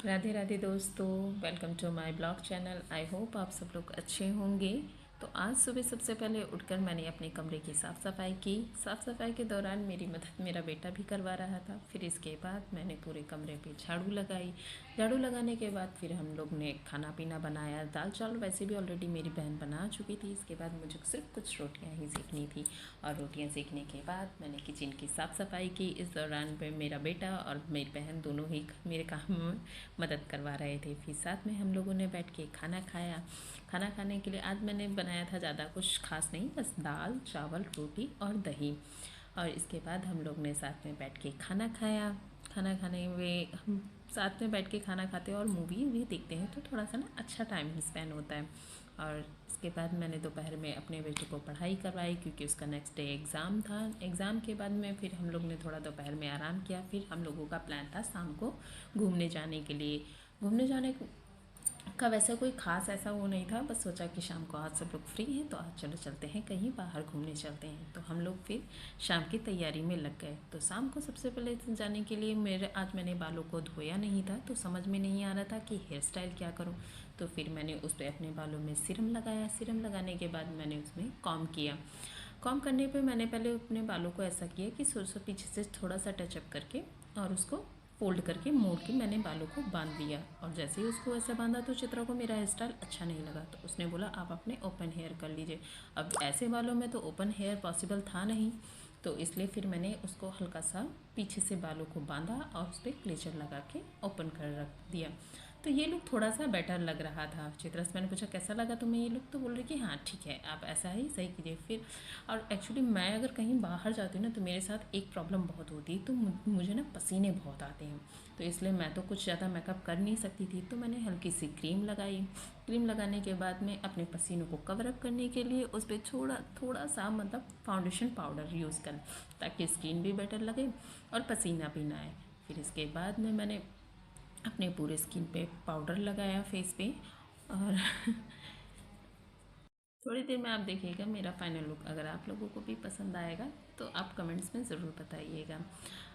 राधे राधे दोस्तों, welcome to my blog channel. I hope आप सब लोग अच्छे होंगे। तो आज सुबह सबसे पहले उठकर मैंने अपने कमरे की साफ़ सफाई की। साफ़ सफाई के दौरान मेरी मदद मेरा बेटा भी करवा रहा था। फिर इसके बाद मैंने पूरे कमरे पे झाड़ू लगाई। झाड़ू लगाने के बाद फिर हम लोग ने खाना पीना बनाया। दाल चावल वैसे भी ऑलरेडी मेरी बहन बना चुकी थी। इसके बाद मुझे सिर्फ कुछ रोटियाँ ही सीखनी थी और रोटियाँ सीखने के बाद मैंने किचन की साफ़ सफाई की। इस दौरान पे मेरा बेटा और मेरी बहन दोनों ही मेरे काम में मदद करवा रहे थे। फिर साथ में हम लोगों ने बैठ के खाना खाया। खाना खाने के लिए आज मैंने बनाया था ज़्यादा कुछ खास नहीं, बस दाल चावल रोटी और दही। और इसके बाद हम लोग ने साथ में बैठ के खाना खाया। खाना खाने में हम साथ में बैठ के खाना खाते हैं और मूवी भी देखते हैं, तो थोड़ा सा ना अच्छा टाइम स्पेंड होता है। और इसके बाद मैंने दोपहर में अपने बेटे को पढ़ाई करवाई क्योंकि उसका नेक्स्ट डे एग्ज़ाम था। एग्ज़ाम के बाद में फिर हम लोग ने थोड़ा दोपहर में आराम किया। फिर हम लोगों का प्लान था शाम को घूमने जाने के लिए। घूमने जाने का वैसे कोई ख़ास ऐसा वो नहीं था, बस सोचा कि शाम को आज सब लोग फ्री हैं तो आज चलो चलते हैं कहीं बाहर घूमने चलते हैं। तो हम लोग फिर शाम की तैयारी में लग गए। तो शाम को सबसे पहले जाने के लिए मैंने बालों को धोया नहीं था, तो समझ में नहीं आ रहा था कि हेयर स्टाइल क्या करूँ। तो फिर मैंने उस पर अपने बालों में सीरम लगाया। सीरम लगाने के बाद मैंने उसमें कॉम्ब किया। कॉम्ब करने पे मैंने पहले अपने बालों को ऐसा किया कि सरसों पीछे से थोड़ा सा टचअप करके और उसको फोल्ड करके मोड़ के मैंने बालों को बांध दिया। और जैसे ही उसको ऐसे बांधा तो चित्रा को मेरा हेयर स्टाइल अच्छा नहीं लगा, तो उसने बोला आप अपने ओपन हेयर कर लीजिए। अब ऐसे बालों में तो ओपन हेयर पॉसिबल था नहीं, तो इसलिए फिर मैंने उसको हल्का सा पीछे से बालों को बांधा और उस पर क्लेचर लगा के ओपन कर रख दिया। तो ये लुक थोड़ा सा बेटर लग रहा था। चित्रा से मैंने पूछा कैसा लगा तुम्हें ये लुक, तो बोल रही कि हाँ ठीक है, आप ऐसा ही सही कीजिए फिर। और एक्चुअली मैं अगर कहीं बाहर जाती हूँ ना, तो मेरे साथ एक प्रॉब्लम बहुत होती है, तो मुझे ना पसीने बहुत आते हैं। तो इसलिए मैं तो कुछ ज़्यादा मेकअप कर नहीं सकती थी, तो मैंने हल्की सी क्रीम लगाई। क्रीम लगाने के बाद में अपने पसीनों को कवर अप करने के लिए उस पर थोड़ा थोड़ा सा मतलब फाउंडेशन पाउडर यूज़ कर, ताकि स्किन भी बेटर लगे और पसीना भी ना आए। फिर इसके बाद में मैंने अपने पूरे स्किन पे पाउडर लगाया फेस पे। और थोड़ी देर में आप देखिएगा मेरा फाइनल लुक। अगर आप लोगों को भी पसंद आएगा तो आप कमेंट्स में ज़रूर बताइएगा।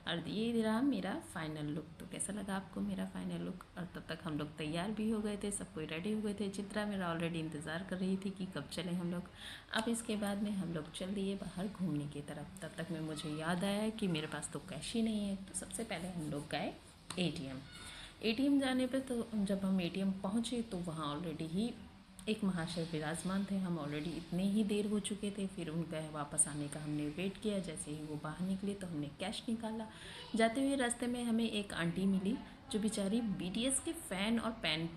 और ये रहा मेरा फाइनल लुक। तो कैसा लगा आपको मेरा फाइनल लुक। और तब तक हम लोग तैयार भी हो गए थे, सब कोई रेडी हो गए थे। चित्रा मेरा ऑलरेडी इंतज़ार कर रही थी कि कब चलें हम लोग। अब इसके बाद में हम लोग चल दिए बाहर घूमने की तरफ। तब तक में मुझे याद आया कि मेरे पास तो कैश ही नहीं है, तो सबसे पहले हम लोग गए एटीएम। एटीएम जाने पे तो जब हम एटीएम पहुँचे तो वहाँ ऑलरेडी ही एक महाशय विराजमान थे। हम ऑलरेडी इतने ही देर हो चुके थे। फिर उनका वापस आने का हमने वेट किया। जैसे ही वो बाहर निकले तो हमने कैश निकाला। जाते हुए रास्ते में हमें एक आंटी मिली जो बेचारी बीटीएस के फ़ैन और पैन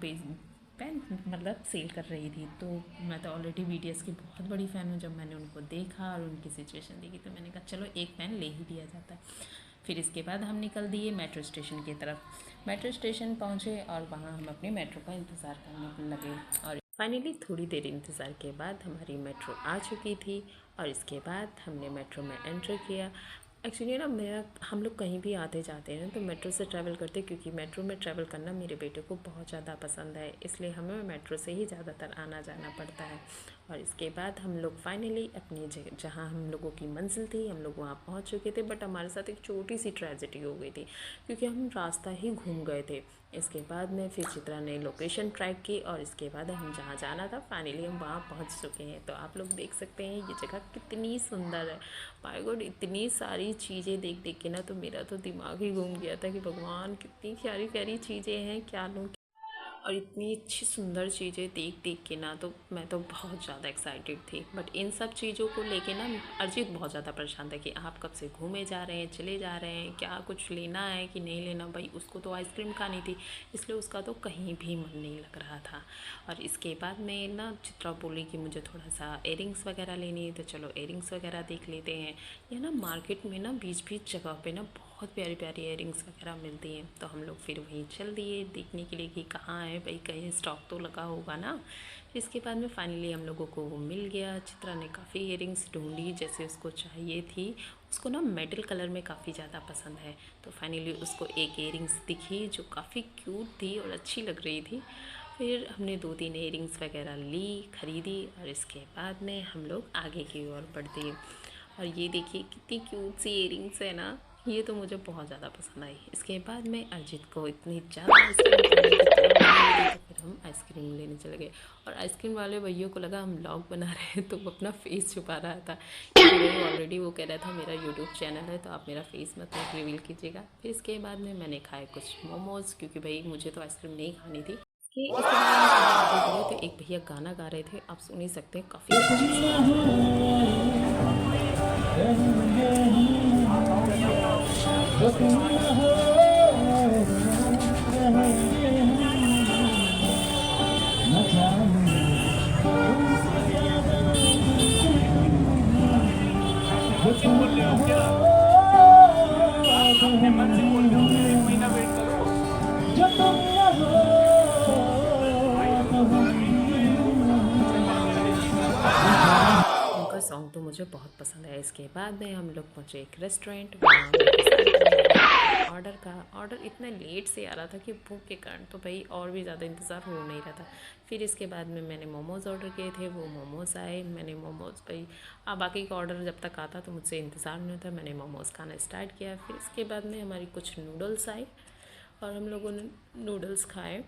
मतलब सेल कर रही थी। तो मैं तो ऑलरेडी बीटीएस की बहुत बड़ी फ़ैन हूँ। जब मैंने उनको देखा और उनकी सिचुएशन देखी तो मैंने कहा चलो एक फ़ैन ले ही लिया जाता है। फिर इसके बाद हम निकल दिए मेट्रो स्टेशन की तरफ। मेट्रो स्टेशन पहुँचे और वहाँ हम अपने मेट्रो का इंतज़ार करने लगे। और फाइनली थोड़ी देर इंतज़ार के बाद हमारी मेट्रो आ चुकी थी। और इसके बाद हमने मेट्रो में एंटर किया। एक्चुअली ना मेरा हम लोग कहीं भी आते जाते हैं तो मेट्रो से ट्रैवल करते हैं, क्योंकि मेट्रो में ट्रैवल करना मेरे बेटे को बहुत ज़्यादा पसंद है, इसलिए हमें मेट्रो से ही ज़्यादातर आना जाना पड़ता है। और इसके बाद हम लोग फाइनली अपनी जहाँ हम लोगों की मंजिल थी हम लोग वहाँ पहुँच चुके थे। बट हमारे साथ एक छोटी सी ट्रेजेडी हो गई थी, क्योंकि हम रास्ता ही घूम गए थे। इसके बाद में फिर चित्रा ने लोकेशन ट्रैक की और इसके बाद हम जहाँ जाना था फाइनली हम वहाँ पहुँच चुके हैं। तो आप लोग देख सकते हैं ये जगह कितनी सुंदर है। माय गॉड, इतनी सारी चीज़ें देख देख के ना तो मेरा तो दिमाग ही घूम गया था कि भगवान कितनी प्यारी प्यारी चीज़ें हैं, क्या लूँ। और इतनी अच्छी सुंदर चीज़ें देख देख के ना तो मैं तो बहुत ज़्यादा एक्साइटेड थी। बट इन सब चीज़ों को लेके ना अरिजीत बहुत ज़्यादा परेशान था कि आप कब से घूमे जा रहे हैं, चले जा रहे हैं, क्या कुछ लेना है कि नहीं लेना। भाई उसको तो आइसक्रीम खानी थी, इसलिए उसका तो कहीं भी मन नहीं लग रहा था। और इसके बाद में ना चित्रा बोली कि मुझे थोड़ा सा एयरिंग्स वगैरह लेनी है, तो चलो एयरिंग्स वगैरह देख लेते हैं। यह ना मार्केट में ना बीच बीच जगह पे ना बहुत प्यारी प्यारी एयरिंग्स वगैरह मिलती हैं। तो हम लोग फिर वहीं चल दिए देखने के लिए कि कहाँ है भाई, कहीं स्टॉक तो लगा होगा ना। इसके बाद में फाइनली हम लोगों को वो मिल गया। चित्रा ने काफ़ी इयरिंग्स ढूंढी जैसे उसको चाहिए थी। उसको ना मेटल कलर में काफ़ी ज़्यादा पसंद है, तो फाइनली उसको एक इयरिंग्स दिखी जो काफ़ी क्यूट थी और अच्छी लग रही थी। फिर हमने 2-3 इयरिंग्स वगैरह ली, ख़रीदी और इसके बाद में हम लोग आगे की ओर बढ़ दिए। और ये देखिए कितनी क्यूट सी इयरिंग्स है ना, ये तो मुझे बहुत ज़्यादा पसंद आई। इसके बाद में अरिजीत को इतनी ज़्यादा आइसक्रीम खाने की तलब लगी तो फिर हम आइसक्रीम लेने चले गए। और आइसक्रीम वाले भैया को लगा हम व्लॉग बना रहे हैं तो वो अपना फेस छुपा रहा था, क्योंकि भाई ऑलरेडी वो कह रहा था मेरा यूट्यूब चैनल है तो आप मेरा फेस मत रिवील कीजिएगा। फिर इसके बाद में मैंने खाए कुछ मोमोज़, क्योंकि भाई मुझे तो आइसक्रीम नहीं खानी थी। कि इसके बाद में हम आगे बढ़े तो एक भैया गाना गा रहे थे, आप सुन ही सकते हैं, काफ़ी अच्छे उनका सॉन्ग तो मुझे बहुत पसंद है। इसके बाद में हम लोग पहुँचे एक रेस्टोरेंट, ऑर्डर का ऑर्डर इतना लेट से आ रहा था कि भूख के कारण तो भाई और भी ज़्यादा इंतज़ार हो नहीं रहा था। फिर इसके बाद में मैंने मोमोज़ ऑर्डर किए थे, वो मोमोज़ आए, मैंने मोमोज़ भाई बाकी का ऑर्डर जब तक आता तो मुझसे इंतज़ार नहीं होता, मैंने मोमोज़ खाना स्टार्ट किया। फिर इसके बाद में हमारी कुछ नूडल्स आए और हम लोगों ने नूडल्स खाए।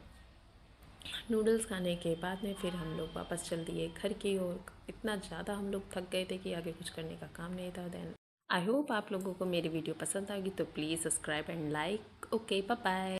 नूडल्स खाने के बाद में फिर हम लोग वापस चल दिए घर की ओर। इतना ज़्यादा हम लोग थक गए थे कि आगे कुछ करने का काम नहीं था। देन आई होप आप लोगों को मेरी वीडियो पसंद आएगी, तो please subscribe and like. Okay, bye bye.